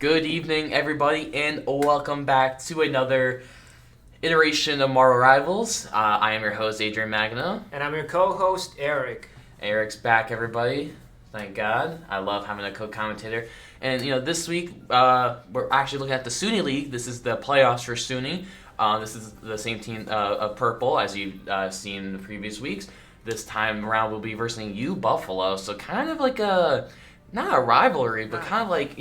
Good evening, everybody, and welcome back to another iteration of Marvel Rivals. I am your host, Adrian Magno. And I'm your co-host, Eric. Eric's back, everybody. Thank God. I love having a co-commentator. And, this week, we're actually looking at the SUNY League. This is the playoffs for SUNY. This is the same team of Purple as you've seen in the previous weeks. This time around, we'll be versus UBuffalo. So kind of like not a rivalry, but kind of like,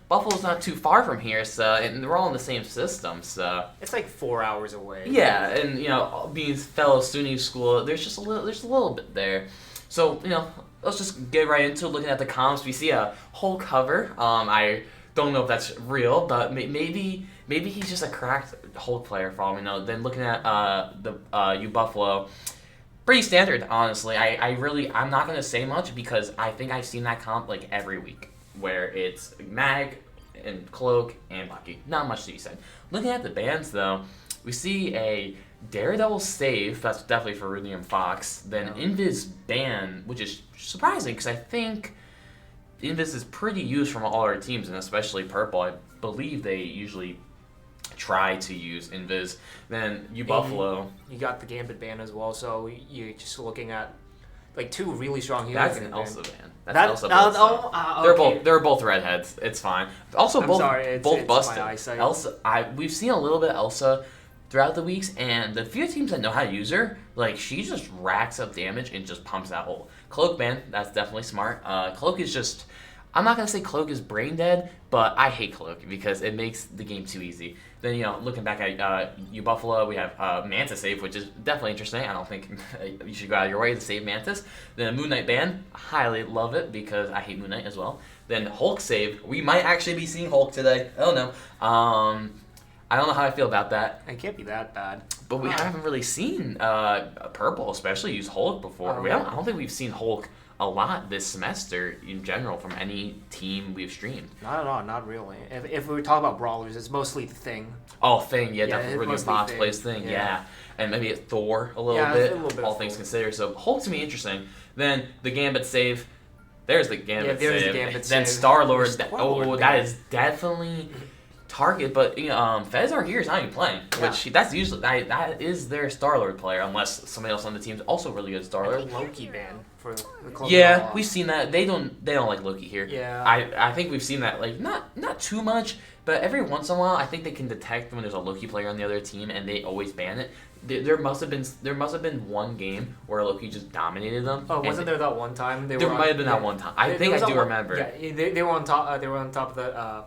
Buffalo's not too far from here, so, and we're all in the same system, so. It's like 4 hours away. Yeah, and, being fellow SUNY school, there's a little bit there. So, let's just get right into looking at the comps. We see a whole cover. I don't know if that's real, but maybe he's just a cracked Hulk player for all we know. Then looking at the UBuffalo, pretty standard, honestly. I'm not going to say much because I think I've seen that comp like every week where it's Mag and Cloak and Bucky. Not much to be said. Looking at the bands, though, we see a Daredevil save. That's definitely for Rudy and Fox. Then Invis ban, which is surprising because I think Invis is pretty used from all our teams, and especially Purple. I believe they usually try to use Invis. Then UBuffalo. You got the Gambit ban as well, so you're just looking at like two really strong heroes. That's an Elsa ban. That's Elsa. Okay. They're both redheads. It's fine. Also, both busted. My eyesight. Elsa. We've seen a little bit of Elsa throughout the weeks, and the few teams that know how to use her, like she just racks up damage and just pumps that hole. Cloak ban. That's definitely smart. Cloak is just. I'm not going to say Cloak is brain dead, but I hate Cloak because it makes the game too easy. Then, looking back at UBuffalo, we have Mantis save, which is definitely interesting. I don't think you should go out of your way to save Mantis. Then Moon Knight ban, highly love it because I hate Moon Knight as well. Then Hulk save, we might actually be seeing Hulk today. I don't know. I don't know how I feel about that. It can't be that bad. But we haven't really seen Purple especially use Hulk before. I don't think we've seen Hulk a lot this semester in general from any team we've streamed. Not at all, not really. If we were talking about brawlers, it's mostly the Thing. Oh, Thing, yeah, definitely Rudy Fox plays Thing, yeah. And maybe Thor a little bit, all things considered. So Hulk to me interesting. Then the Gambit save. There's the Gambit save. Then Star-Lord. That is definitely target, but Fez are here is not even playing, which that's usually that is their Star-Lord player, unless somebody else on the team is also really good Star-Lord. Loki ban for the club. Yeah, we've seen that. They don't like Loki here. Yeah, I think we've seen that like not too much, but every once in a while I think they can detect when there's a Loki player on the other team, and they always ban it. There must have been one game where Loki just dominated them. Oh, wasn't there that one time? There might have been that one time. I think I do remember. Yeah, they were on top. They were on top of the.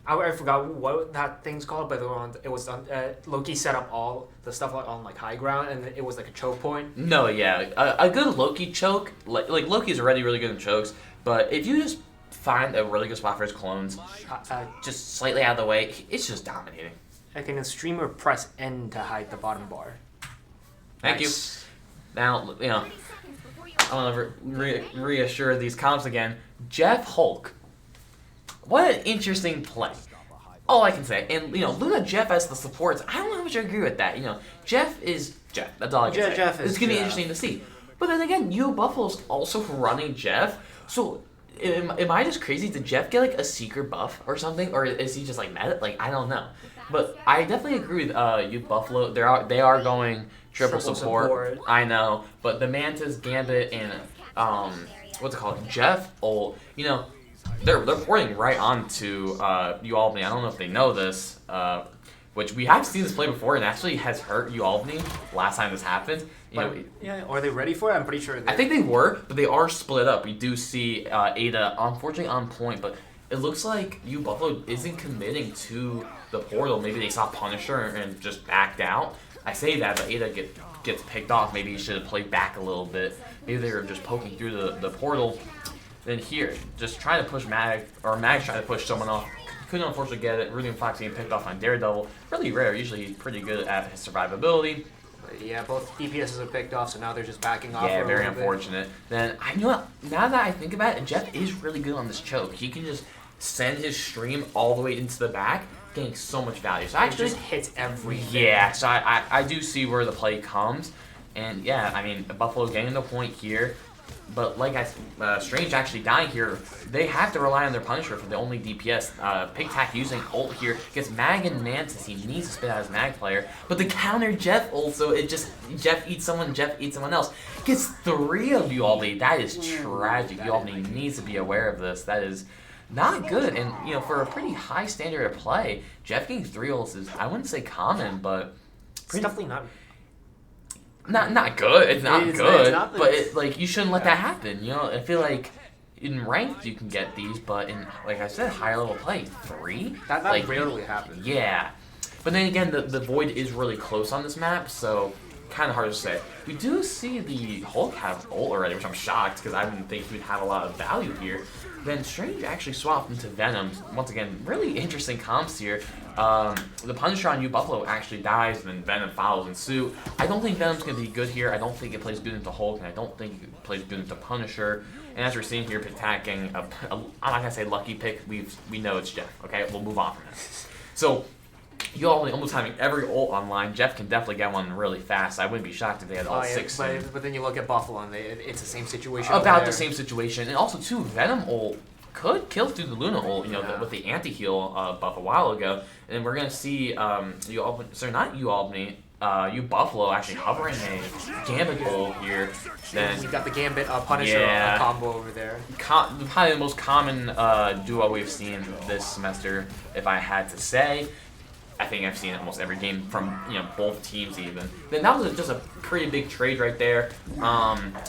I forgot what that thing's called, but Loki set up all the stuff on high ground, and it was like a choke point. No, yeah, a good Loki choke, like Loki's already really good in chokes, but if you just find a really good spot for his clones, just slightly out of the way, it's just dominating. I can streamer press N to hide the bottom bar. Thank you. Now, I want to reassure these comps again. Jeff Hulk. What an interesting play. All I can say. And, Luna Jeff as the supports, I don't know how much I agree with that. Jeff is Jeff. That's all I can say. It's going to be interesting to see. But then again, UBuffalo's also running Jeff. So, am I just crazy? Did Jeff get, a secret buff or something? Or is he just, meta? I don't know. But I definitely agree with UBuffalo. They are going triple support. I know. But the Mantis, Gambit, and, what's it called? Jeff, they're porting right onto UAlbany. I don't know if they know this, which we have seen this play before and actually has hurt UAlbany last time this happened. Are they ready for it? I'm pretty sure I think they were, but they are split up. We do see Ada, unfortunately, on point, but it looks like UBuffalo isn't committing to the portal. Maybe they saw Punisher and just backed out. I say that, but Ada gets picked off. Maybe he should have played back a little bit. Maybe they were just poking through the portal. Then here, just trying to push Mag, or Mag's trying to push someone off. Couldn't unfortunately get it. Rudy and Fox getting picked off on Daredevil. Really rare. Usually he's pretty good at his survivability. Yeah, both DPSs are picked off, so now they're just backing off. Yeah, very unfortunate. Then, now that I think about it, Jeff is really good on this choke. He can just send his stream all the way into the back, getting so much value. So actually, it just hits everything. Yeah, so I do see where the play comes. And yeah, Buffalo getting the point here. But like Strange actually dying here, they have to rely on their Punisher for the only DPS. Pigtack using ult here gets Mag and Mantis. He needs to spit out his Mag player. But the counter Jeff ult, so it just Jeff eats someone else. Gets 3 of UAlbany. That is tragic. UAlbany needs to be aware of this. That is not good. And for a pretty high standard of play, Jeff getting 3 ults is, I wouldn't say common, but it's definitely not. Not good. It's not good. It's not but you shouldn't let that happen. I feel like in ranked you can get these, but in, like I said, higher level play, 3. That rarely happens. Yeah, but then again, the void is really close on this map, so kind of hard to say. We do see the Hulk have ult already, which I'm shocked because I didn't think he would have a lot of value here. Then Strange actually swapped into Venom. Once again, really interesting comps here. The Punisher on UBuffalo actually dies, and then Venom follows in suit. I don't think Venom's going to be good here. I don't think it plays good into Hulk, and I don't think it plays good into Punisher. And as we're seeing here, attacking, I'm not going to say lucky pick. We know it's Jeff, okay? We'll move on from that. So, UAlbany almost having every ult online. Jeff can definitely get one really fast. I wouldn't be shocked if they had all 6. But then you look at Buffalo, and it's the same situation. About the same situation. And also, too, Venom ult could kill through the Luna ult, with the anti-heal buff a while ago. And we're going to see UAlbany, UBuffalo actually hovering a Gambit ult here. Then you got the Gambit Punisher combo over there. Probably the most common duo we've seen this semester, if I had to say. I think I've seen almost every game from both teams even. Then that was just a pretty big trade right there.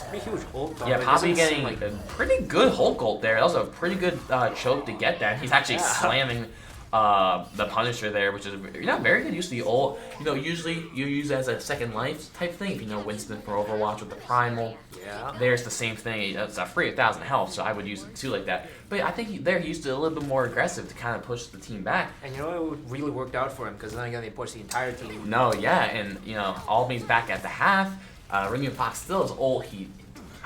Pretty huge ult. Yeah, Poppy getting a pretty good Hulk ult there. That was a pretty good choke to get that. He's actually slamming the Punisher there, which is very good use of the ult. Usually you use it as a second life type thing. If you know Winston for Overwatch with the Primal. Yeah. There's the same thing. It's a free 1,000 health, so I would use it too like that. But I think he used it a little bit more aggressive to kind of push the team back. And it really worked out for him because then again they pushed the entire team. No, yeah, and Albany's back at the half. Remy Fox still has ult.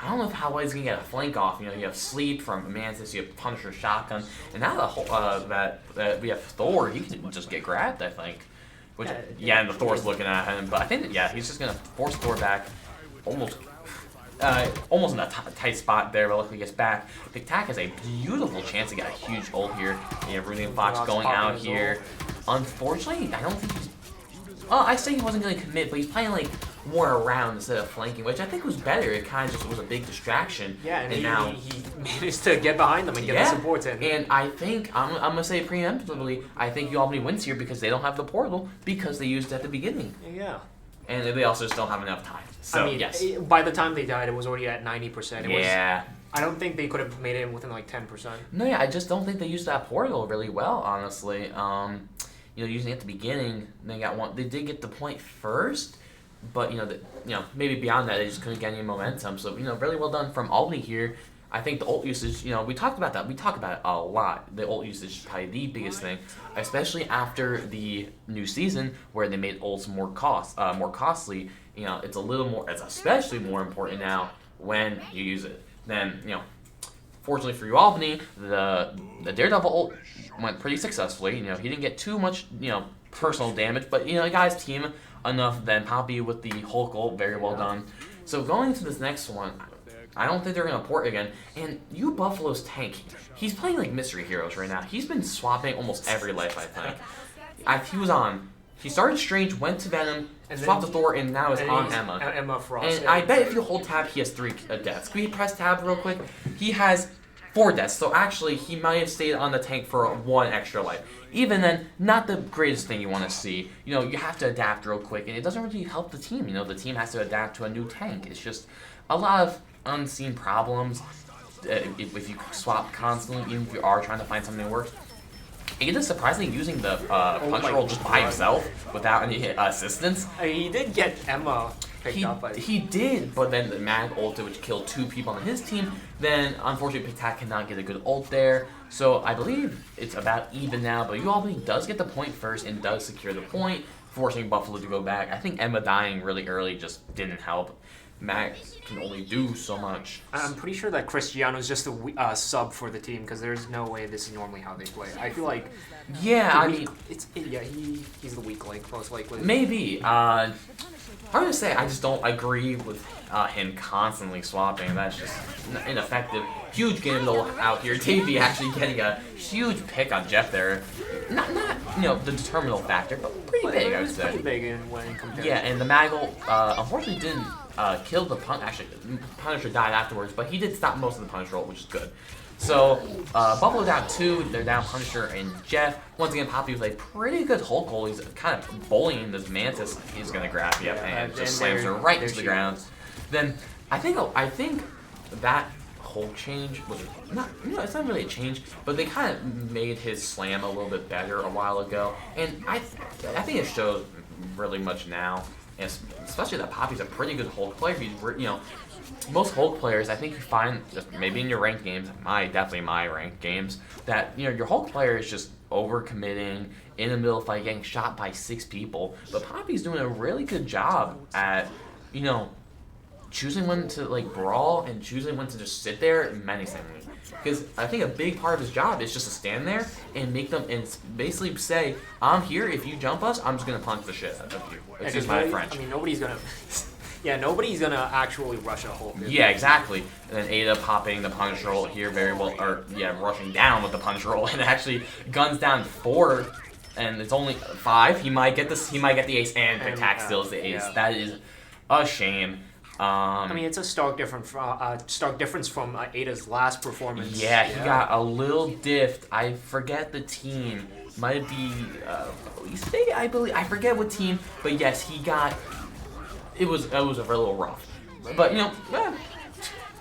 I don't know how well he's gonna get a flank off. You have Sleep from Mantis, you have Punisher Shotgun, and now the whole that we have Thor. He can just get grabbed, I think. Which and the Thor's looking at him, but I think he's just gonna force Thor back, almost in a tight spot there, but luckily he gets back. Pigtack has a beautiful chance to get a huge ult here. You have Rudy and Fox going out here. Unfortunately, I don't think he's. I say he wasn't going to commit, but he's playing more around instead of flanking, which I think was better. It kind of just was a big distraction. Yeah, and now he managed to get behind them and get the supports in. And I think, I'm going to say preemptively, I think UAlbany wins here because they don't have the portal because they used it at the beginning. Yeah. And they also just don't have enough time. So, yes. By the time they died, it was already at 90%. Yeah. I don't think they could have made it within 10%. No, yeah, I just don't think they used that portal really well, honestly. Using it at the beginning, they got one. They did get the point first, but maybe beyond that, they just couldn't get any momentum. So really well done from Albany here. I think the ult usage, we talked about that. We talk about it a lot. The ult usage is probably the biggest thing, especially after the new season where they made ults more costly. It's a little more. It's especially more important now when you use it. Then fortunately for UAlbany, the Daredevil ult went pretty successfully. He didn't get too much personal damage, but he got his team enough. Then Poppy with the Hulk ult, very well done. So going into this next one, I don't think they're going to port again. And UBuffalo's tank, he's playing like Mystery Heroes right now. He's been swapping almost every life, I think. He started Strange, went to Venom, swapped to Thor, and now is on Emma. Emma Frost. And I bet if you hold tab, he has 3 deaths. Can we press tab real quick? He has 4 deaths, so actually he might have stayed on the tank for 1 extra life. Even then, not the greatest thing you want to see. You have to adapt real quick, and it doesn't really help the team. The team has to adapt to a new tank. It's just a lot of unseen problems if you swap constantly, even if you are trying to find something that works. It is surprisingly using the punch roll just by himself without any assistance. He did get Emma picked up. He did, but then the Mag ulted, which killed 2 people on his team. Then, unfortunately, Pigtack cannot get a good ult there. So I believe it's about even now, but UAlbany does get the point first and does secure the point, forcing Buffalo to go back. I think Emma dying really early just didn't help. Mac can only do so much. I'm pretty sure that Cristiano's just a sub for the team because there's no way this is normally how they play. I feel like Yeah, I mean, he's the weak link most likely. maybe. Hard to say. I just don't agree with him constantly swapping. That's just ineffective. Huge game though out here. TV actually getting a huge pick on Jeff there. Not the determinal factor, but pretty big, I would say. Pretty big in when compared. Yeah, and the Maggle unfortunately didn't kill the Actually, the Punisher died afterwards, but he did stop most of the punish roll, which is good. So, Buffalo down 2, they're down Punisher and Jeff. Once again, Poppy with a pretty good Hulk goal. He's kind of bullying this Mantis. He's going to grab, and just slams her right into the ground. Then, I think that Hulk change was not, it's not really a change, but they kind of made his slam a little bit better a while ago. And I think it shows really much now, and especially that Poppy's a pretty good Hulk player. He's, most Hulk players, I think you find, just maybe in your ranked games, definitely my ranked games, that your Hulk player is just overcommitting in the middle of fight, getting shot by 6 people. But Poppy's doing a really good job at, choosing when to brawl and choosing when to just sit there menacingly. Because I think a big part of his job is just to stand there and make them and basically say, "I'm here. If you jump us, I'm just gonna punch the shit out of you." Excuse my French. I mean, nobody's gonna. Yeah, nobody's gonna actually rush a Hulk. Yeah, exactly. And then Ada popping the punch roll here very well, rushing down with the punch roll and actually guns down 4, and it's only 5. He might get this. He might get the ace, and attack steals the ace. Yeah. That is a shame. I mean, it's a stark difference from Ada's last performance. Yeah, he got a little diffed. I forget the team. Might be East Bay, I believe. I forget what team, but yes, he got. It was a little rough, but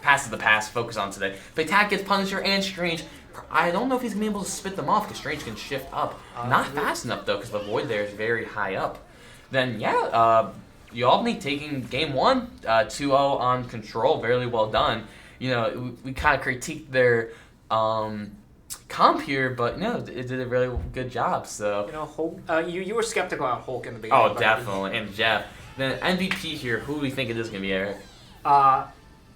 pass is the pass. Focus on today. If attack gets Punisher and Strange, I don't know if he's gonna be able to spit them off because Strange can shift up. Not fast enough though, because the void there is very high up. Then UAlbany taking game 1, 2-0 on control. Very well done. We kind of critiqued their comp here, but it did a really good job. So Hulk, you were skeptical on Hulk in the beginning. Oh, definitely, and Jeff. Then MVP here. Who do we think it is gonna be, Eric?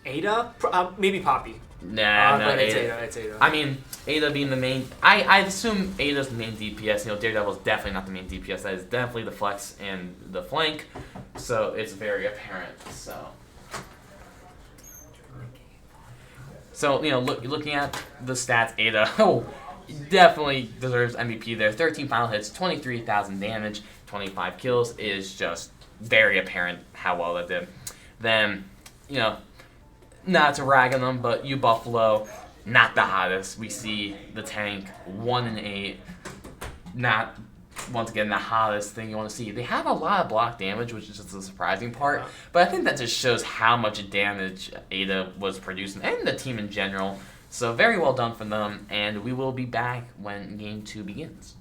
Ada, maybe Poppy. Nah, no, but Ada. It's Ada. I mean, Ada being the main. I assume Ada's the main DPS. Daredevil's definitely not the main DPS. That is definitely the flex and the flank. So it's very apparent. So looking at the stats, Ada definitely deserves MVP there. 13 final hits, 23,000 damage, 25 kills is just very apparent how well that did. Then not to rag on them, but Buffalo, not the hottest. We see the tank 1-8, not once again the hottest thing you want to see. They have a lot of block damage, which is just the surprising part. But I think that just shows how much damage Ada was producing and the team in general. So very well done for them, and we will be back when game 2 begins.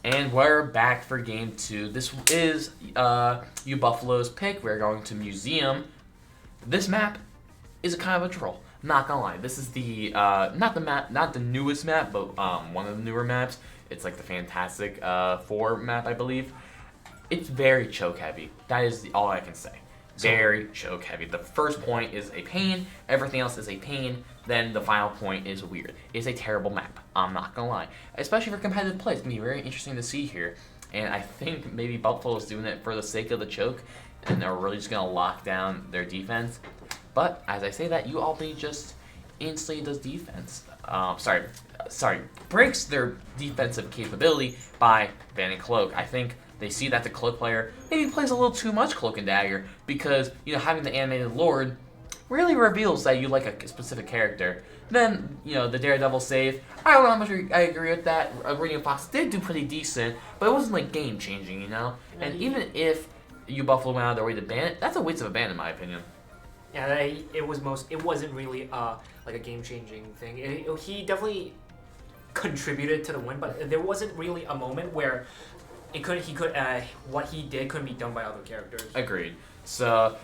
And we're back for game 2. This is UBuffalo's pick. We're going to Museum. This map is a kind of a troll. Not gonna lie. This is the not the newest map, but one of the newer maps. It's like the Fantastic Four map, I believe. It's very choke heavy. That is all I can say. Very choke heavy. The first point is a pain. Everything else is a pain. Then the final point is weird. It's a terrible map. I'm not gonna lie. Especially for competitive play. It's gonna be very interesting to see here. And I think maybe Buffalo is doing it for the sake of the choke, and they're really just gonna lock down their defense. But as I say that, UAlbany just instantly does defense. Breaks their defensive capability by banning Cloak. I think they see that the Cloak player maybe plays a little too much Cloak and Dagger because, you know, having the animated Lord really reveals that you like a specific character. Then, you know, the Daredevil save, I don't know how much I agree with that. Radiant Fox did do pretty decent, but it wasn't like game changing, you know? And even if UBuffalo went out of their way to ban it, that's a waste of a ban in my opinion. Yeah, it wasn't really like a game changing thing. He definitely contributed to the win, but there wasn't really a moment where what he did couldn't be done by other characters. Agreed. So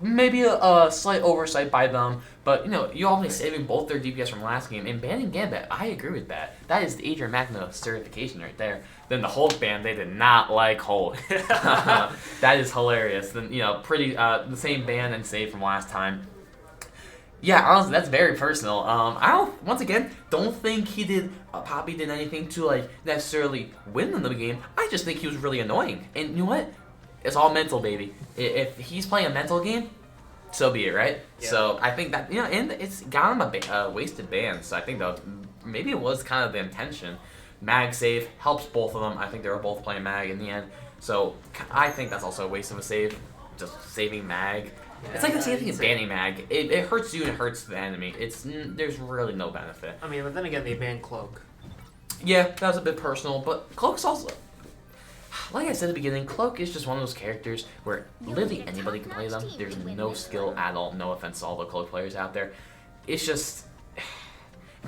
maybe a slight oversight by them, but you know, UAlbany saving both their DPS from last game and banning Gambit. I agree with that. That is the Adrian Magna certification right there. Then the Hulk ban, they did not like Hulk. That is hilarious. Then, you know, pretty the same ban and save from last time. Yeah, honestly, that's very personal. Once again, don't think he did, Poppy did anything to, like, necessarily win in the game. I just think he was really annoying. And you know what? It's all mental, baby. If he's playing a mental game, so be it, right? Yeah. So I think that, you know, and it's got him a wasted ban. So I think that maybe it was kind of the intention. Mag save helps both of them. I think they were both playing Mag in the end. So I think that's also a waste of a save. Just saving Mag. Yeah, it's like the same thing as banning Mag. It hurts you and it hurts the enemy. There's really no benefit. I mean, but then again, they banned Cloak. Yeah, that was a bit personal, but Cloak's also, like I said at the beginning, Cloak is just one of those characters where literally anybody can play them. There's no skill at all. No offense to all the Cloak players out there. It's just,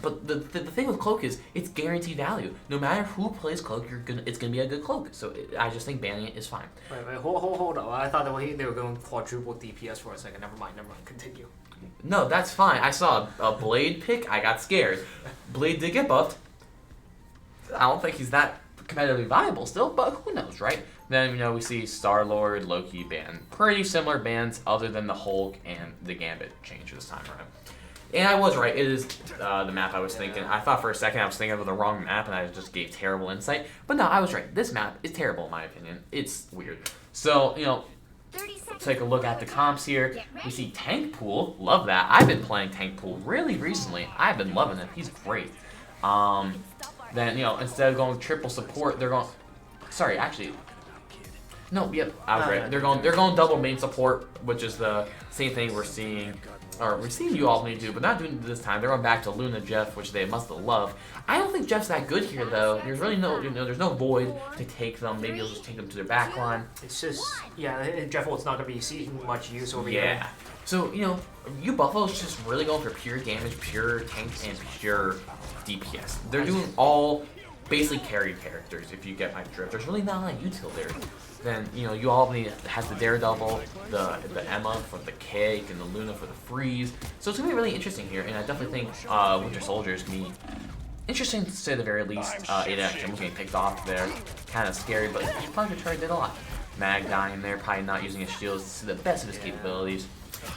but the thing with Cloak is it's guaranteed value. No matter who plays Cloak, it's gonna be a good Cloak. So I just think banning it is fine. Wait, hold on. I thought they were going quadruple DPS for a second. Never mind. Continue. No, that's fine. I saw a Blade pick. I got scared. Blade did get buffed. I don't think he's that competitively viable still, but who knows, right? Then, you know, we see Star-Lord, Loki ban. Pretty similar bans other than the Hulk and the Gambit change this time around. And I was right. It is the map I was thinking. I thought for a second I was thinking of the wrong map and I just gave terrible insight. But no, I was right. This map is terrible in my opinion. It's weird. So, you know, take a look at the comps here. We see Tank Pool. Love that. I've been playing Tank Pool really recently. I've been loving it. He's great. Then, you know, instead of going triple support, they're going... Sorry, actually... No, yep, I was right. They're going double main support, which is the same thing we're seeing UAlbany do, but not doing it this time. They're going back to Luna Jeff, which they must love. I don't think Jeff's that good here, though. There's really there's no void to take them. Maybe he'll just take them to their back line. It's just, yeah, Jeff Holt's not going to be seeing much use over here. Yeah. So, you know, UBuffalo's just really going for pure damage, pure tank, and pure DPS. They're doing all basically carry characters, if you get my drift. There's really not a lot of util there. Then, you know, UAlbany has the Daredevil, the Emma for the Cake, and the Luna for the Freeze. So it's going to be really interesting here, and I definitely think Winter Soldier is going to be interesting to say the very least. Ada Jim's getting picked off there. Kind of scary, but Punisher Charge did a lot. Mag dying there, probably not using his shields to the best of his capabilities.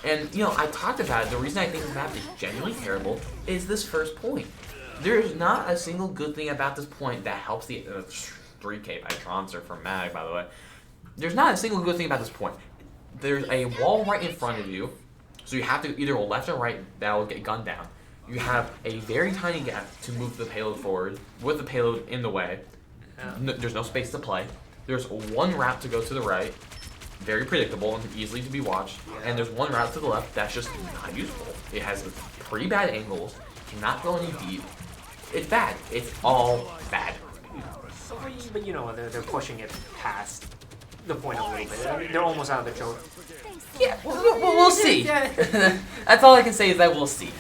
And, you know, I talked about it. The reason I think this map is genuinely terrible is this first point. There's not a single good thing about this point that helps the 3K by Tronzer for Mag, by the way. There's not a single good thing about this point. There's a wall right in front of you, so you have to either go left or right, that will get gunned down. You have a very tiny gap to move the payload forward, with the payload in the way. There's no space to play. There's one route to go to the right, very predictable and easily to be watched, and there's one route to the left that's just not useful. It has pretty bad angles, cannot go any deep. It's bad. It's all bad. But you know, they're pushing it past the point a little bit. I mean, they're almost out of the choke. Yeah, we'll see. That's all I can say is that we'll see.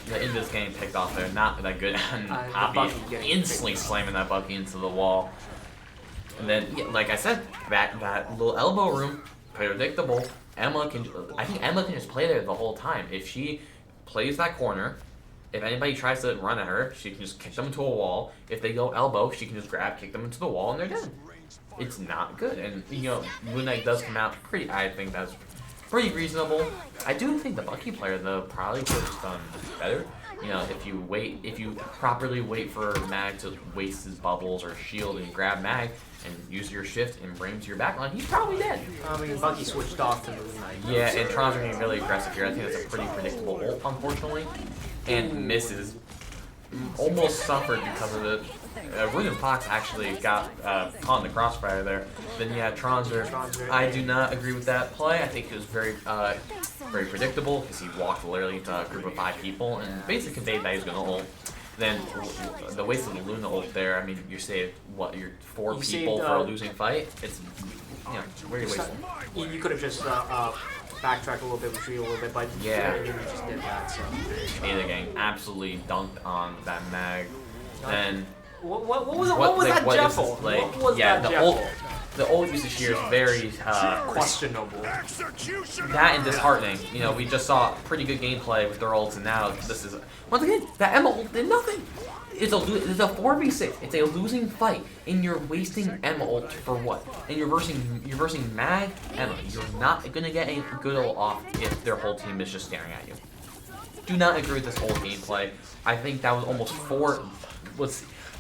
the Invis getting picked off there, not that good. And Poppy instantly slamming that Bucky into the wall. And then, yeah, like I said, that little elbow room, predictable. I think Emma can just play there the whole time. If she plays that corner, if anybody tries to run at her, she can just kick them into a wall. If they go elbow, she can just kick them into the wall, and they're dead. It's not good. And, Moon Knight does come out I think that's pretty reasonable. I do think the Bucky player, though, probably could have done better. If you properly wait for Mag to waste his bubbles or shield and grab Mag and use your shift and bring him to your backline, he's probably dead. I mean, Bucky switched off to Moon Knight. Yeah, and Tron's are getting really aggressive here. I think that's a pretty predictable ult, unfortunately. And misses. Almost suffered because of it. William Fox actually got caught in the crossfire there. Then yeah, Tronzer. I do not agree with that play. I think it was very predictable because he walked literally into a group of 5 people and basically conveyed that he was going to ult. Then the waste of the Luna ult there. I mean, you saved your 4 people for a losing fight. It's very wasteful. You could have just backtrack a little bit, retreat a little bit, but yeah, you just did that. So Ada gang absolutely dunked on that Mag. Then what was that Jeff ult? The ult usage here is very questionable. That and disheartening. We just saw pretty good gameplay with their ults, and now this is once again that Emma ult did nothing. It's a 4v6. It's a losing fight, and you're wasting Emma ult for what? And you're versing Mag Emma. You're not gonna get a good ult off if their whole team is just staring at you. Do not agree with this whole gameplay. I think that was almost 4.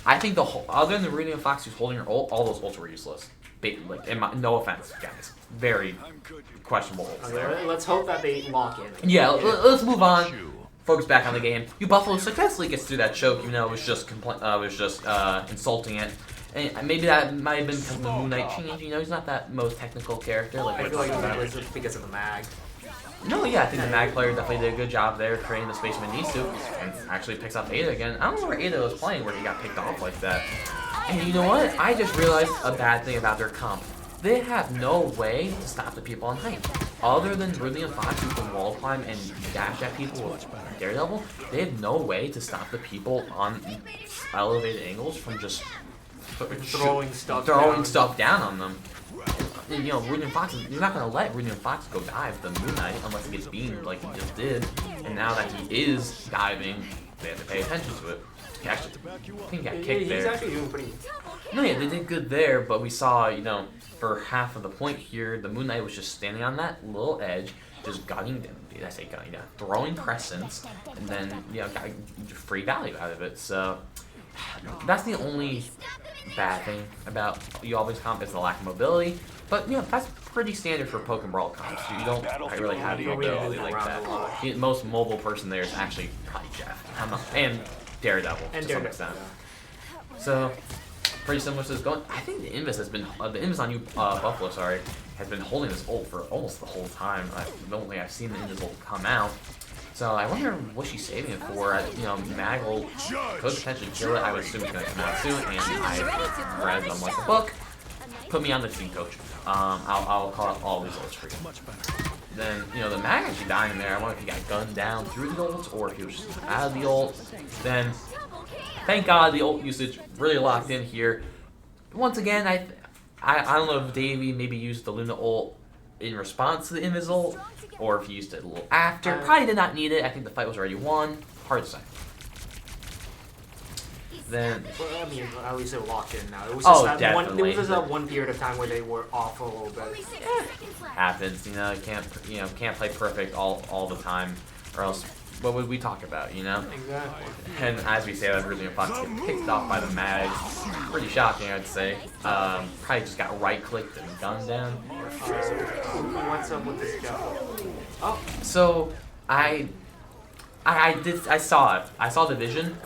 I think the whole other than the Rudy and Fox who's holding her ult, all those ults were useless. No offense, guys. Very questionable ults. Let's hope that they lock in. Yeah, let's move on. Focus back on the game. Buffalo successfully gets through that choke. It was just insulting it. And maybe that might have been because of the Moon Knight change. He's not that most technical character. I feel like that was because of the Mag. No, yeah, I think the Mag player definitely did a good job there creating the space when he needs to, and actually picks up Ada again. I don't know where Ada was playing where he got picked off like that. And you know what? I just realized a bad thing about their comp. They have no way to stop the people on height. Other than Ridley and Fox who can wall climb and dash at people with Daredevil, they have no way to stop the people on elevated angles from just throwing stuff down on them. And, Rudy and Fox, you're not going to let Rudy and Fox go dive the Moon Knight unless he gets beamed like he just did. And now that he is diving, they have to pay attention to it. I think he got kicked there. He's actually doing pretty... No, yeah, they did good there, but we saw, for half of the point here, the Moon Knight was just standing on that little edge, just throwing crescents, and then, got free value out of it. So, that's the only bad thing about UAlbany's comp is the lack of mobility. But, that's pretty standard for Poke and Brawl comps. You don't really have the mobility like that. The most mobile person there is actually probably Jeff. And Daredevil to some extent. So, pretty similar to this going. I think the Invis has been the Invis on Buffalo, has been holding this ult for almost the whole time. I've seen the Invis ult come out. So I wonder what she's saving it for. Mag will could potentially kill it. I would assume it's gonna come out soon, and I read them like a book. Put me on the team, coach. I'll call out all these ults for you. Then, the Mag actually dying there. I wonder if he got gunned down through the ult or if he was just out of the ult. Then, thank God the ult usage really locked in here. Once again, I don't know if Davey maybe used the Luna ult in response to the Invis ult or if he used it a little after. Probably did not need it. I think the fight was already won. Hard to say. Then, I mean, at least they're locked in now. It was just that one period of time where they were off a little bit. Happens, you can't play perfect all the time, or else what would we talk about, Exactly. And as we say that, Ridley and Fox get picked off by the Mag. Pretty shocking, I'd say. Probably just got right-clicked and gunned down. What's up with this guy? Oh. So I saw it. I saw the vision.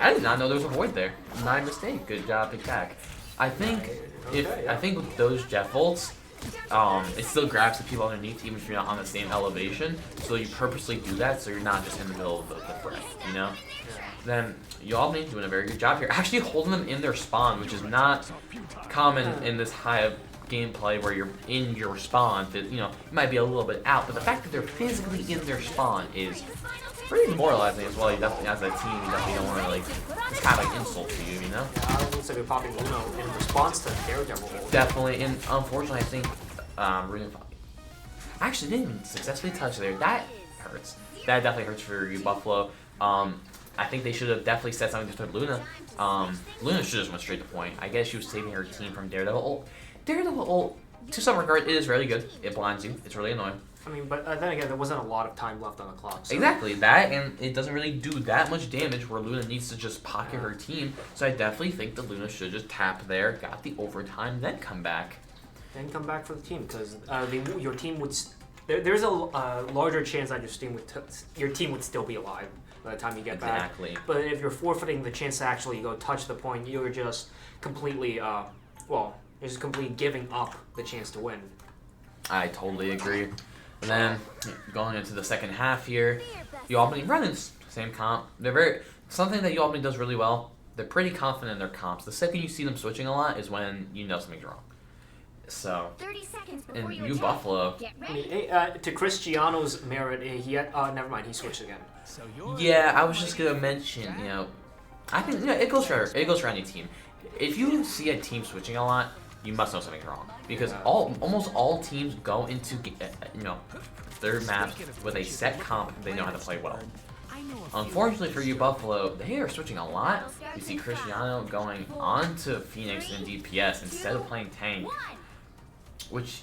I did not know there was a void there. My mistake. Good job, Big Tac. I think with those Jeff ults, it still grabs the people underneath even if you're not on the same elevation. So you purposely do that so you're not just in the middle of the threat, Then UAlbany doing a very good job here. Actually holding them in their spawn, which is not common in this high of gameplay where you're in your spawn. That, it might be a little bit out, but the fact that they're physically in their spawn is pretty demoralizing as well. You definitely, as a team, you definitely don't want to like, it's kind of like insult to you, you know? Yeah, I looks like they're popping Luna in response to Daredevil. Definitely, and unfortunately, I think actually didn't even successfully touch there. That hurts. That definitely hurts for you, Buffalo. I think they should have definitely said something to Luna. Luna should have just went straight to point. I guess she was saving her team from Daredevil ult. Daredevil ult, to some regard, it is really good. It blinds you. It's really annoying. I mean, but then again, there wasn't a lot of time left on the clock. So. Exactly, that, and it doesn't really do that much damage where Luna needs to just pocket her team. So I definitely think that Luna should just tap there, got the overtime, then come back. Then come back for the team, because your team would... There's a larger chance that your team would still be alive by the time you get back. Exactly. But if you're forfeiting the chance to actually go touch the point, you're just completely, you're just completely giving up the chance to win. I totally agree. And then going into the second half here, UAlbany running same comp. They're something that UAlbany does really well. They're pretty confident in their comps. The second you see them switching a lot is when you know something's wrong. So, and you Buffalo. I mean, to Cristiano's merit, he had, never mind, he switched again. Yeah, I was just gonna mention, I think it goes for any team. If you see a team switching a lot, you must know something's wrong, because almost all teams go into their map with a set comp they know how to play well. Unfortunately for you Buffalo, they are switching a lot. You see Cristiano going on to Phoenix and DPS instead of playing tank, which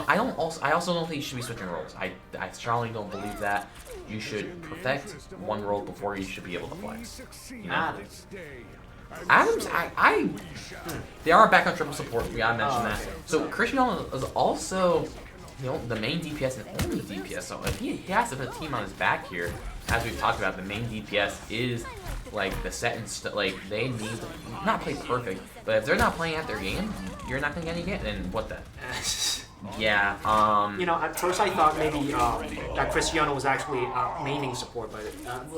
I also don't think you should be switching roles. I strongly don't believe that. You should perfect one role before you should be able to flex. Adams, they are back on triple support. We gotta mention that. So Cristiano is also, the main DPS and only DPS. So if he has to put a team on his back here, as we've talked about, the main DPS is like the set and they need to not play perfect, but if they're not playing at their game, you're not gonna get any game. And what the? Yeah. At first I thought maybe that Cristiano was actually maining support, but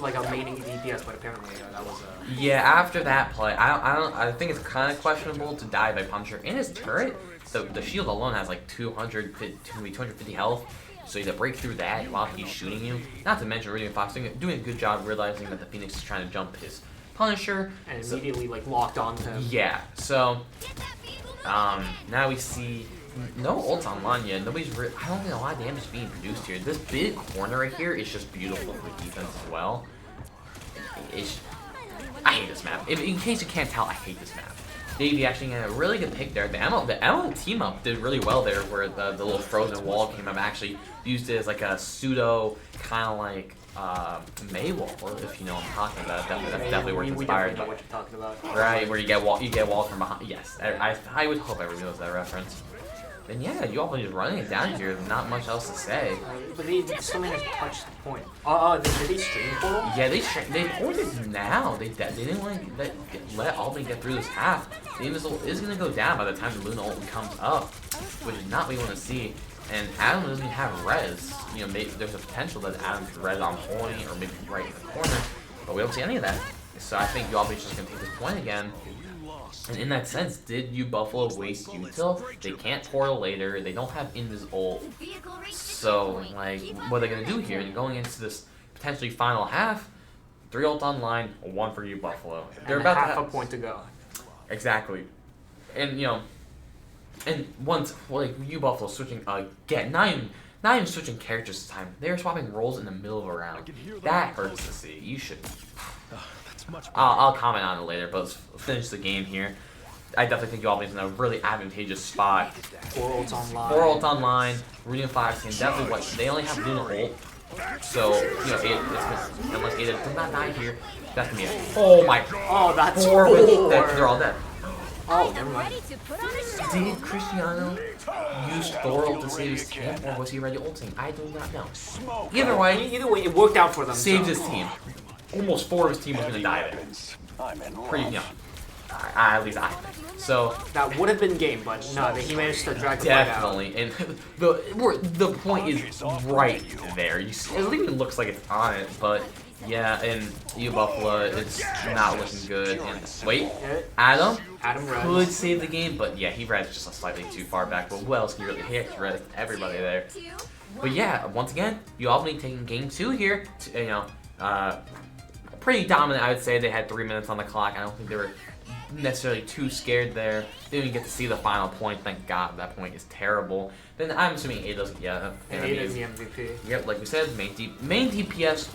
like a maining DPS, but apparently that was. Yeah. After that play, I think it's kind of questionable to die by Punisher in his turret. The shield alone has like 250 health. So to break through that while he's shooting you, not to mention Radiant Fox doing a good job realizing that the Phoenix is trying to jump his Punisher. And immediately locked onto him. Yeah, so now we see no ults online yet. I don't think a lot of damage is being produced here. This big corner right here is just beautiful for defense as well. I hate this map. In case you can't tell, I hate this map. Davey actually had a really good pick there. The Emma team up did really well there, where the little frozen wall came up. Actually used it as like a pseudo kind of like May wall, if you know what I'm talking about. That's definitely where it's inspired. We know what you're talking about. Right, where you get wall from behind. Yes, I would hope everybody knows that reference. And yeah, UAlbany just running it down here. Not much else to say. But they still managed to touch the point. Did they stream Portal? Yeah, they pulled it now. They didn't want to let Albany get through this half. The Invisible is going to go down by the time the Luna ult comes up, which is not what you want to see. And Adam doesn't have res. There's a potential that Adam could res on point or maybe right in the corner, but we don't see any of that. So I think UAlbany's just going to take this point again. And in that sense, did you Buffalo waste util? They can't portal later. They don't have Invis ult. So, what are they going to do here? And going into this potentially final half, 3 ult online, 1 for you Buffalo. They're about half a point to go. Exactly. And, and once, you Buffalo switching again, not even switching characters this time. They're swapping roles in the middle of a round. That hurts to see. You should... I'll comment on it later, but let's finish the game here. I definitely think UAlbany's in a really advantageous spot. 4 ults online. 4 ults online. Radiant Fox can definitely they only have Luna ult. So, unless Ada does not die here, that's gonna be it. Oh my. Oh, that's 4. They're all dead. Oh, never mind. Did Cristiano use Thor ult to save his team, or was he already ulting? I do not know. Either way, it worked out for them. Saved his team. Almost 4 of his team was gonna die there. Pretty, at least I think. So that would have been game, but no, he managed to drag the definitely. And the point is right there. It even looks like it's on it, but yeah. And you Buffalo, it's not looking good. And wait, Adam could save the game, but yeah, he ran just slightly too far back. But who else can really hit? He ran everybody there. But yeah, once again, UAlbany taking game 2 here. Pretty dominant, I would say. They had 3 minutes on the clock. I don't think they were necessarily too scared there. Didn't even get to see the final point. Thank God, that point is terrible. Then I'm assuming Ada's, yeah. Ada's the MVP. Yep, like we said, main DPS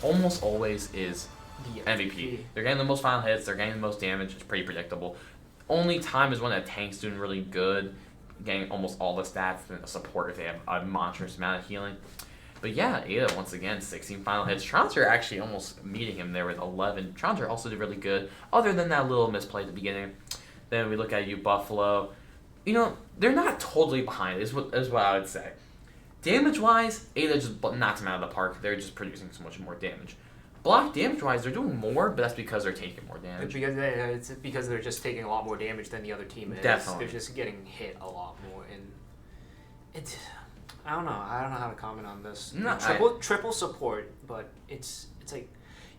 almost always is The MVP. They're getting the most final hits. They're getting the most damage. It's pretty predictable. Only time is when a tank's doing really good, getting almost all the stats, and a support if they have a monstrous amount of healing. But yeah, Ada, once again, 16 final hits. Trouncer actually almost meeting him there with 11. Trouncer also did really good, other than that little misplay at the beginning. Then we look at you, Buffalo. You know, they're not totally behind, is what I would say. Damage-wise, Ada just knocks them out of the park. They're just producing so much more damage. Block damage-wise, they're doing more, but that's because they're taking more damage. It's because they're just taking a lot more damage than the other team is. Definitely. They're just getting hit a lot more, and it's... I don't know how to comment on this. No, triple support, but it's like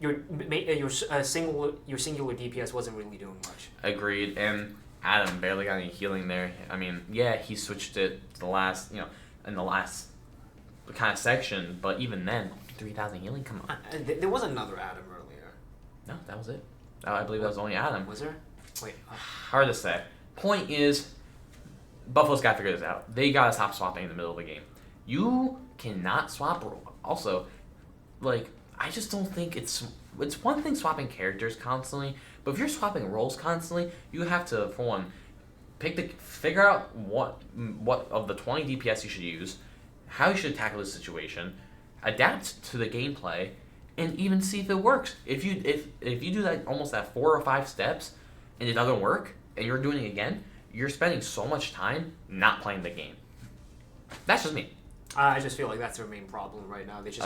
your singular DPS wasn't really doing much. Agreed, and Adam barely got any healing there. I mean, yeah, he switched it to the last, in the last kind of section, but even then, 3,000 healing, come on. There was another Adam earlier. No, that was it. I believe that was only Adam. Was there? Wait. Hard to say. Point is, Buffalo's got to figure this out. They got to stop swapping in the middle of the game. You cannot swap. Also, like, I just don't think it's one thing swapping characters constantly, but if you're swapping roles constantly, you have to, for one, figure out what of the 20 DPS you should use, how you should tackle the situation, adapt to the gameplay, and even see if it works. If you do that almost at 4 or 5 steps and it doesn't work and you're doing it again, you're spending so much time not playing the game. That's just me. I just feel like that's their main problem right now. They just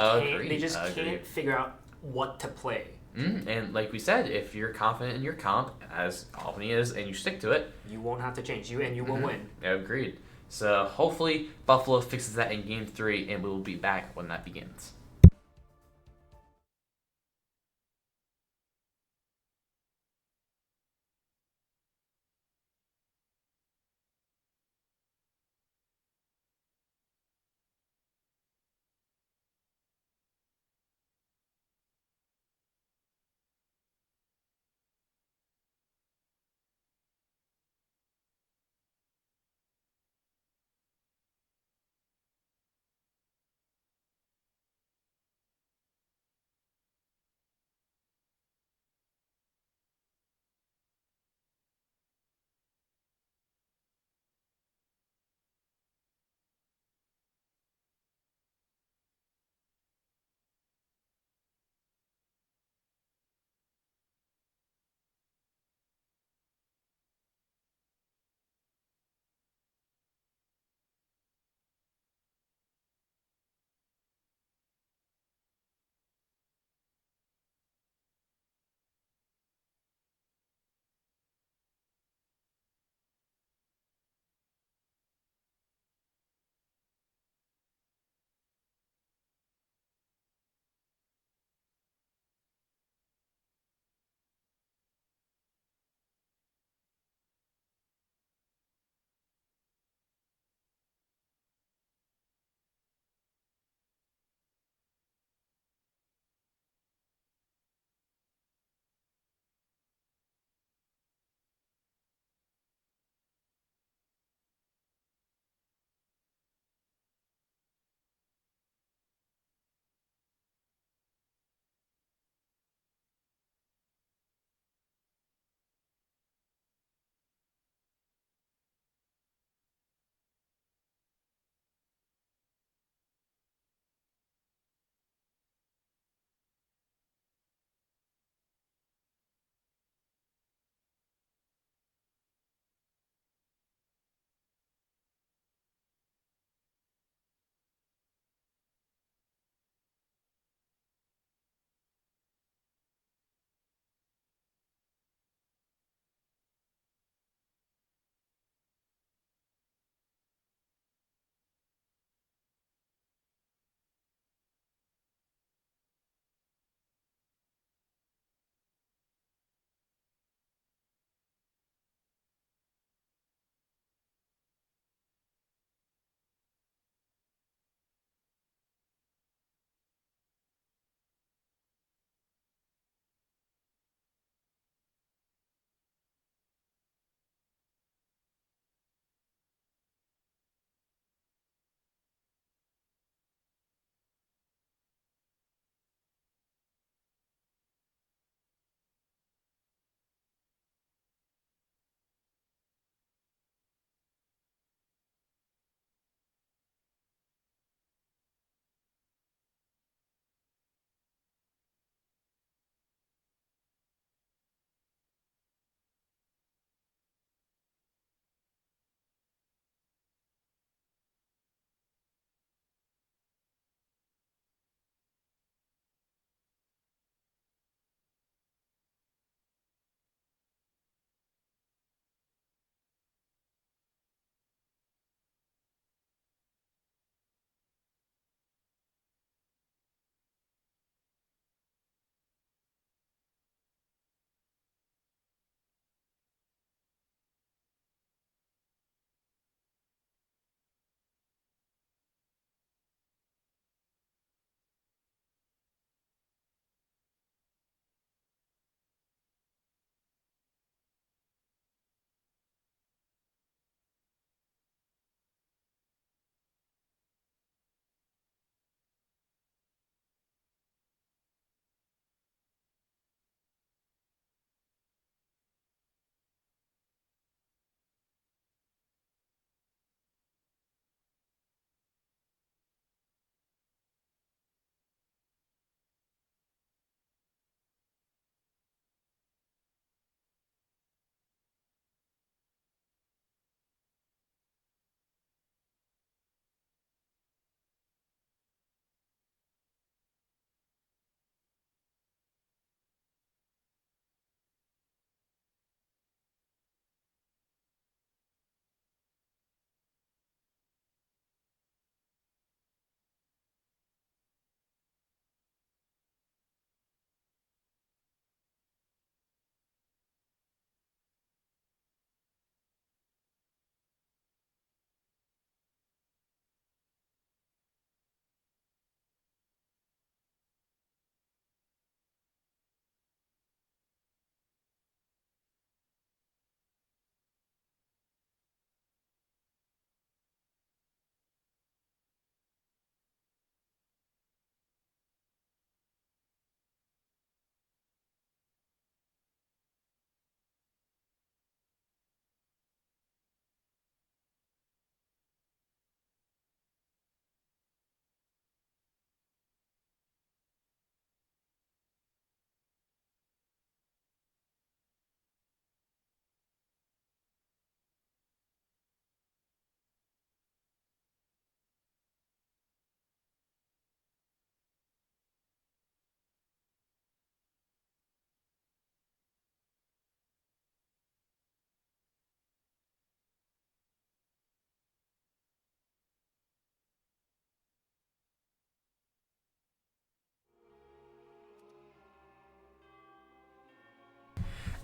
can't figure out what to play. And like we said, if you're confident in your comp, as Albany is, and you stick to it, you won't have to change. You will win. Agreed. So hopefully Buffalo fixes that in Game 3, and we will be back when that begins.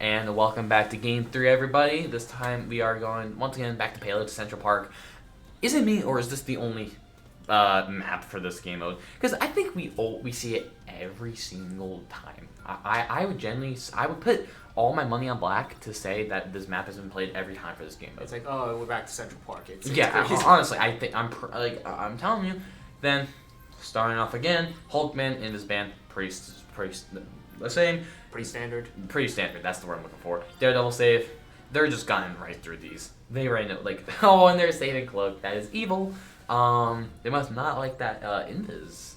And welcome back to Game 3, everybody. This time we are going, once again, back to Payload to Central Park. Is it me, or is this the only map for this game mode? Because I think we see it every single time. I would put all my money on black to say that this map has been played every time for this game mode. It's like, oh, we're back to Central Park. Honestly, I think I'm telling you. Then starting off again, Hulkman and his band, pretty the same. Pretty standard. Pretty standard. That's the word I'm looking for. Daredevil save. They're just gunning right through these. They already know, like, oh, and they're saving Cloak. That is evil. They must not like that Invis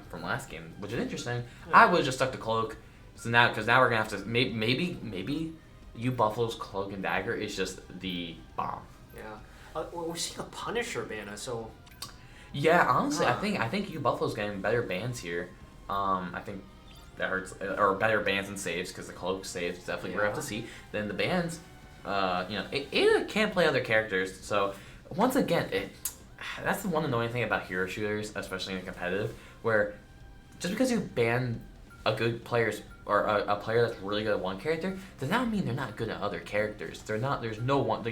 from last game, which is interesting. Yeah. I would have just stuck to Cloak. So now, because now we're gonna have to maybe UBuffalo's Cloak and Dagger is just the bomb. Yeah. We're seeing a Punisher banner, so. Yeah, honestly, I think UBuffalo's getting better bans here. I think that hurts, or better bans and saves, because the Cloak saves definitely we're up to see. Then the bans, it can't play other characters. So once again, that's the one annoying thing about hero shooters, especially in competitive, where just because you ban a good player's or a player that's really good at one character does not mean they're not good at other characters. They're not. There's no one.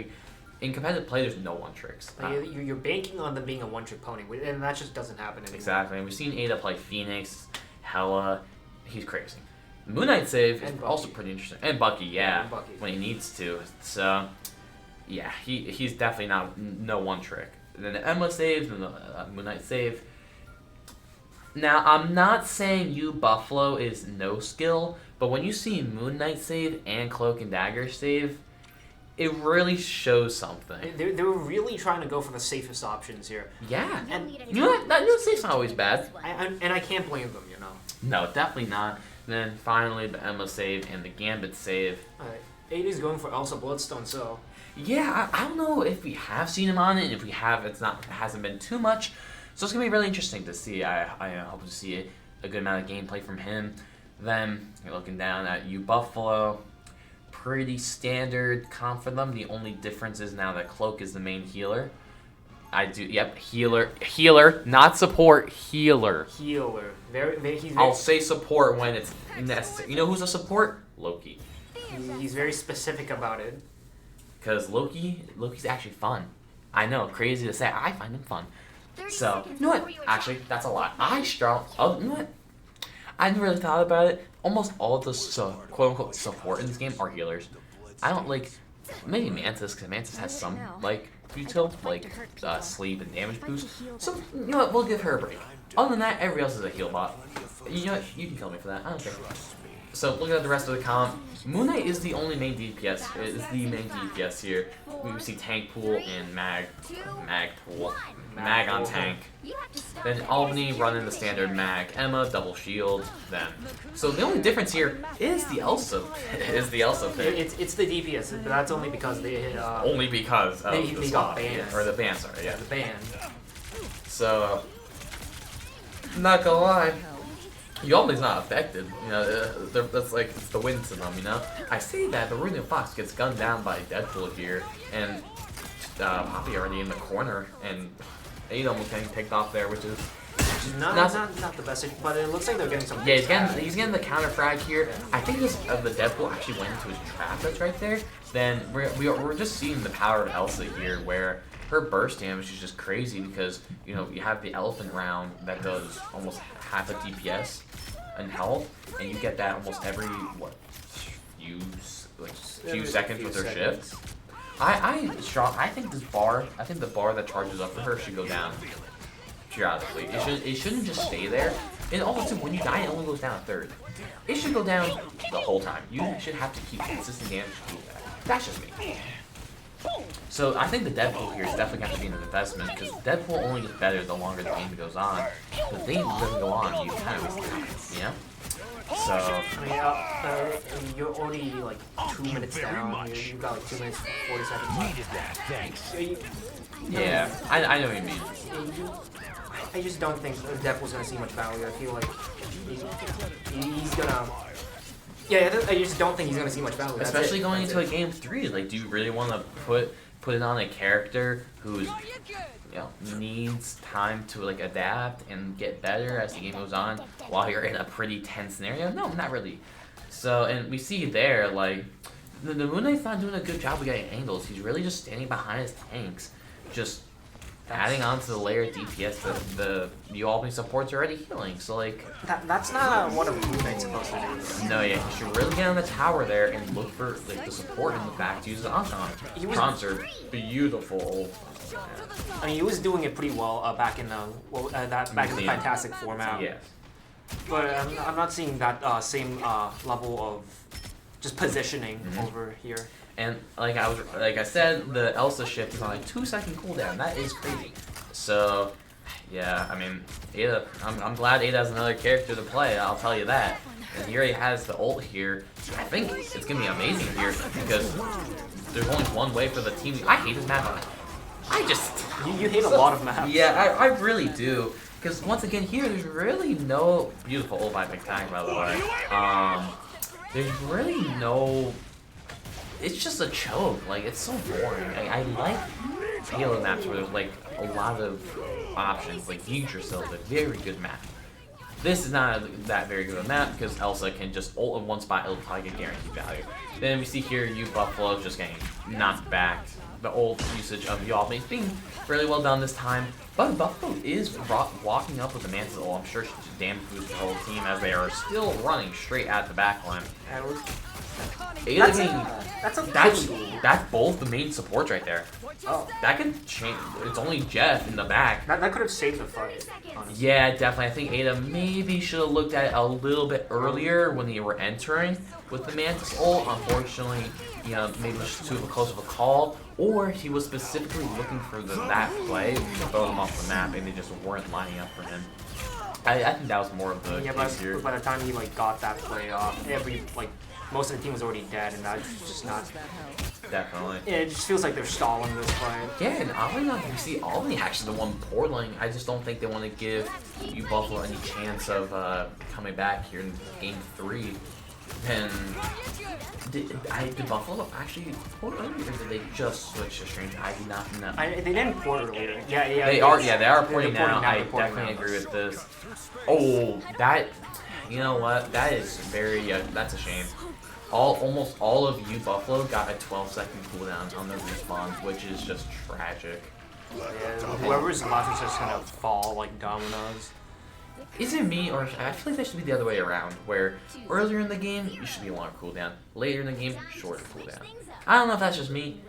In competitive play, there's no one tricks. You're banking on them being a one-trick pony, and that just doesn't happen anymore. Exactly. And we've seen Ada play Phoenix, Hela. He's crazy. Moon Knight save is also pretty interesting. And Bucky, yeah, Bucky. When he needs to. So, yeah, he's definitely not no one trick. And then the Emma saves and the Moon Knight save. Now, I'm not saying UBuffalo is no skill, but when you see Moon Knight save and Cloak and Dagger save, it really shows something. They were really trying to go for the safest options here. Yeah. And you know what? That new safe's not always bad. And I can't blame them, No, definitely not. And then finally the Emma save and the Gambit save. Ada's going for Elsa Bloodstone, so. Yeah, I don't know if we have seen him on it, and if we have, it hasn't been too much. So it's going to be really interesting to see. I hope to see a good amount of gameplay from him. Then, you're looking down at UBuffalo. Pretty standard comp for them. The only difference is now that Cloak is the main healer. Healer, not support, healer. Healer. I'll say support when it's necessary. You know who's a support? Loki. He's very specific about it. Because Loki's actually fun. I know, crazy to say. I find him fun. So, you know what? Actually, that's a lot. You know what? I never really thought about it. Almost all of the quote-unquote support in this game are healers. I don't maybe Mantis, because Mantis has some, util, sleep and damage boost. So, you know what? We'll give her a break. Other than that, everybody else is a heal bot. You know what? You can kill me for that. I don't care. So, looking at the rest of the comp, Moon Knight is the only main DPS. It is the main DPS here. We see Tank Pool and Mag Pool. Mag on Tank. Then Albany running the standard Mag. Emma, double shield. Then. So the only difference here is the Elsa. Is the Elsa pick. It's the DPS, but that's only because they hit. Only because of they got banned. Or the ban, sorry, yeah. The ban. So, not gonna lie. UAlbany's not affected, that's like, it's the win to them, I say that, but Runic Fox gets gunned down by Deadpool here, and Poppy already in the corner, and Ada almost getting picked off there, which is not the best, but it looks like they're getting some. Yeah, he's getting the counter frag here. I think the Deadpool actually went into his trap that's right there. Then we're just seeing the power of Elsa here, where her burst damage is just crazy because you have the elephant round that does almost half a DPS and health, and you get that almost every few seconds with her shift. I think the bar that charges up for her should go down periodically. It shouldn't just stay there. And also, when you die, it only goes down a third. It should go down the whole time. You should have to keep consistent damage to do that. That's just me. So I think the Deadpool here is definitely going to be an investment because Deadpool only gets better the longer the game goes on. If the game doesn't go on, you kind of waste time, So you're already 2 minutes down. You got 2 minutes 40 seconds. Needed that, thanks. Yeah, I know what you mean. I just don't think Deadpool's gonna see much value. I feel like he's gonna. Yeah, I just don't think he's gonna see much value. Especially going into a game 3. Do you really want to put it on a character who's needs time to adapt and get better as the game goes on while you're in a pretty tense scenario? No, not really. So, and we see there the Moon Knight's not doing a good job of getting angles. He's really just standing behind his tanks, just adding on to the layer of DPS that the UAlbany support's already healing. So like that's not what a Moon Knight's supposed to do. no, yeah, you should really get on the tower there and look for like the support in the back to use the Ankon. Concert, beautiful. Yeah. I mean, he was doing it pretty well back in the in the Fantastic format. Yes. But I'm not seeing that same level of just positioning over here. And like I said, the Elsa shift is on a 2-second cooldown. That is crazy. So, yeah, I mean, Ada. I'm glad Ada has another character to play. I'll tell you that. And he already has the ult here. I think it's gonna be amazing here because there's only one way for the team. I hate this map. I just you hate a lot of maps. Yeah, I really do. Because once again here, there's really no beautiful ult by McTag, by the way. There's really no. It's just a choke. Like it's so boring. I like Halo maps where there's like a lot of options. Like Yggdrasil is a very good map. This is not that very good of a map because Elsa can just ult in one spot. It'll probably get guaranteed value. Then we see here UBuffalo just getting knocked back. The old usage of UAlbany is being really well done this time, but Buffalo is walking up with the Mantis ult. I'm sure she damage boosted the whole team as they are still running straight at the backline. That's both the main supports right there. Oh. That can change. It's only Jeff in the back. That could have saved the fight, honestly. Yeah, definitely. I think Ada maybe should have looked at it a little bit earlier when they were entering with the Mantis ult. Unfortunately, you know, maybe just too close of a call, or he was specifically looking for that play to throw him off the map, and they just weren't lining up for him. I think that was more of the case here. By the time he got that play off, most of the team was already dead, and that's just not. Definitely. Yeah, it just feels like they're stalling this fight. Yeah, and oddly enough, you see Albany actually the one portaling. I just don't think they want to give UBuffalo any chance of coming back here in Game 3. And did Buffalo actually port earlier, or did they just switch to Strange? I do not know. They didn't port earlier. Yeah. They are porting now. I definitely agree with this. Oh, that. You know what? That is very. That's a shame. Almost all of UBuffalo got a 12-second cooldown on their respawns, which is just tragic. Yeah, whoever's left is just gonna fall like dominoes. Is it me, or I feel like that should be the other way around, where earlier in the game, you should be a longer cooldown. Later in the game, shorter cooldown. I don't know if that's just me.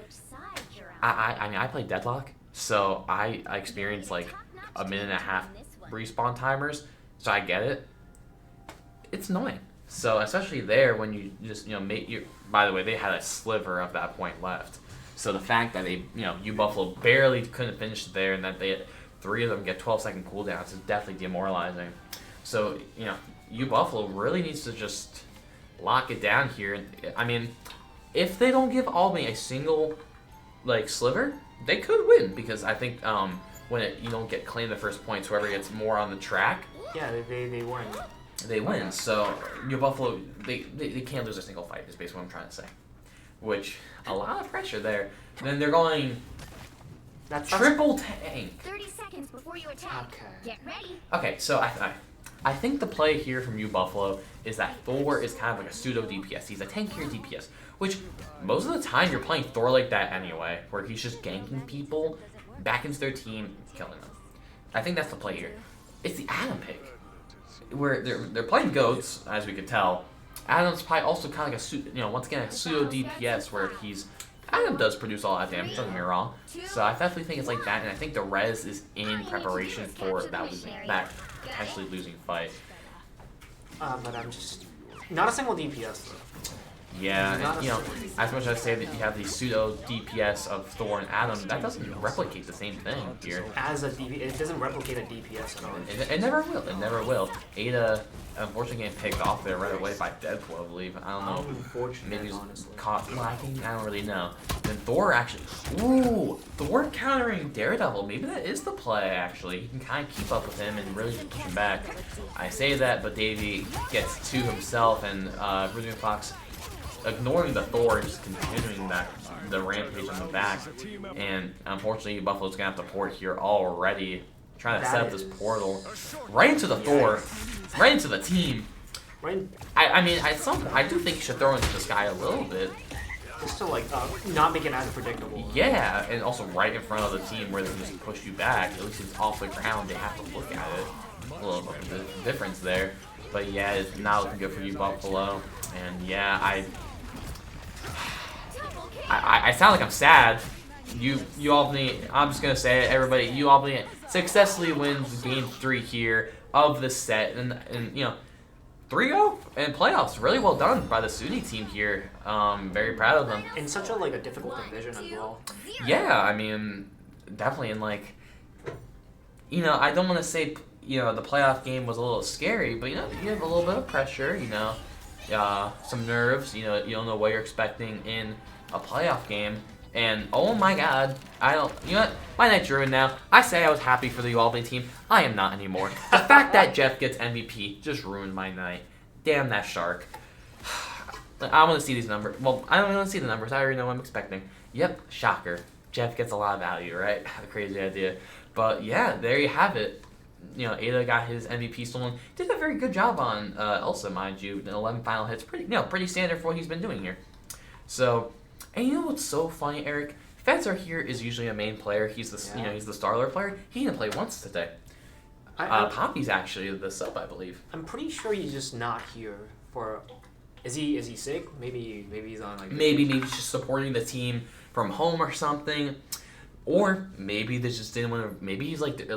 I mean, I play Deadlock, so I experienced like a minute and a half respawn timers, so I get it. It's annoying. So especially there when you just, make your. By the way, they had a sliver of that point left. So the fact that they, UBuffalo barely couldn't finish there, and that they. 3 of them get 12-second cooldowns is definitely demoralizing. So, UBuffalo really needs to just lock it down here. I mean, if they don't give Albany a single, sliver, they could win. Because I think when you don't get claimed the first points, whoever gets more on the track... Yeah, they win. They win. So, UBuffalo, they can't lose a single fight, is basically what I'm trying to say. Which, a lot of pressure there. And then they're going... Triple tank. 30 seconds before you attack. Okay. Get ready. Okay, so I think the play here from UBuffalo is that Thor is kind of like a pseudo DPS. He's a tankier DPS, which most of the time you're playing Thor like that anyway, where he's just ganking people back into their team, killing them. I think that's the play here. It's the Adam pick, where they're playing goats, as we could tell. Adam's probably also kind of like once again a pseudo DPS where Adam does produce all that damage, don't get me wrong. So I definitely think it's like that, and I think the res is in preparation for that potentially losing fight. But I'm just not a single DPS though. Yeah, and, as much as I say that you have the pseudo DPS of Thor and Adam, that doesn't replicate the same thing here. It doesn't replicate a DPS at all. It never will. It never will. Ada, unfortunately, getting picked off there right away by Deadpool, I believe. I don't know. Maybe he's caught lacking. I don't really know. Then Thor actually. Ooh, Thor countering Daredevil. Maybe that is the play. Actually, he can kind of keep up with him and really push him back. I say that, but Davey gets to himself, and Ruby Fox. Ignoring the Thor and just continuing the rampage on the back, and unfortunately Buffalo's gonna have to port here already, trying to set up this portal right into the Thor, right into the team. I mean, I do think you should throw into the sky a little bit. Just to like not make it as predictable. Yeah, and also right in front of the team where they can just push you back. At least it's off the ground. They have to look at it. A little bit of a difference there. But yeah, it's not looking good for you, Buffalo. And yeah, I sound like I'm sad. UAlbany, I'm just gonna say it, everybody. UAlbany successfully wins Game 3 here of the set, and 3-0 in playoffs. Really well done by the SUNY team here. Very proud of them. In such a difficult division as well. Yeah, I mean, definitely. And I don't want to say the playoff game was a little scary, but you have a little bit of pressure. Some nerves. You don't know what you're expecting in a playoff game. And oh my God, I don't. You know what? My night's ruined now. I say I was happy for the UAlbany team. I am not anymore. The fact that Jeff gets MVP just ruined my night. Damn that shark. I want to see these numbers. Well, I don't want to see the numbers. I already know what I'm expecting. Yep, shocker. Jeff gets a lot of value, right? Crazy idea. But yeah, there you have it. Ada got his MVP stolen. Did a very good job on Elsa, mind you. The 11 final hits, pretty standard for what he's been doing here. So. And you know what's so funny, Eric? Fencer here is usually a main player. He's the he's the Star-Lord player. He didn't play once today. Poppy's actually the sub, I believe. I'm pretty sure he's just not here for. Is he sick? Maybe he's on Maybe he's just supporting the team from home or something, or maybe they just didn't want to. Maybe he's like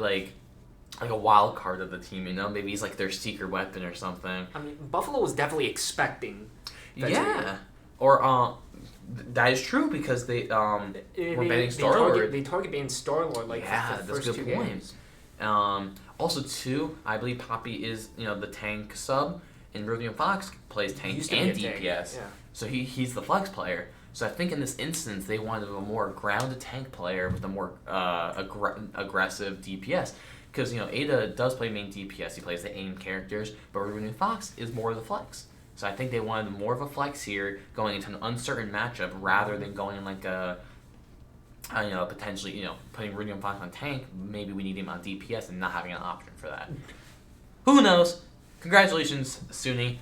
a wild card of the team. Maybe he's like their secret weapon or something. I mean, Buffalo was definitely expecting. Yeah, or that is true because they were banning Star-Lord. They target banning Star-Lord for the first two games. Also, too, I believe Poppy is the tank sub, and Ruthie Fox plays tank and DPS. Yeah. So he's the flex player. So I think in this instance they wanted a more grounded tank player with a more aggressive DPS. Because Ada does play main DPS. He plays the aim characters, but Ruthie Fox is more of the flex. So I think they wanted more of a flex here going into an uncertain matchup rather than going like potentially, putting Rudy and Fox on tank. Maybe we need him on DPS and not having an option for that. Who knows? Congratulations, SUNY,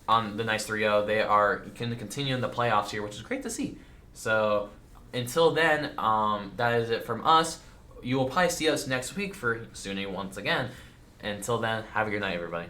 on the nice 3-0. They are going to continue in the playoffs here, which is great to see. So until then, that is it from us. You will probably see us next week for SUNY once again. Until then, have a good night, everybody.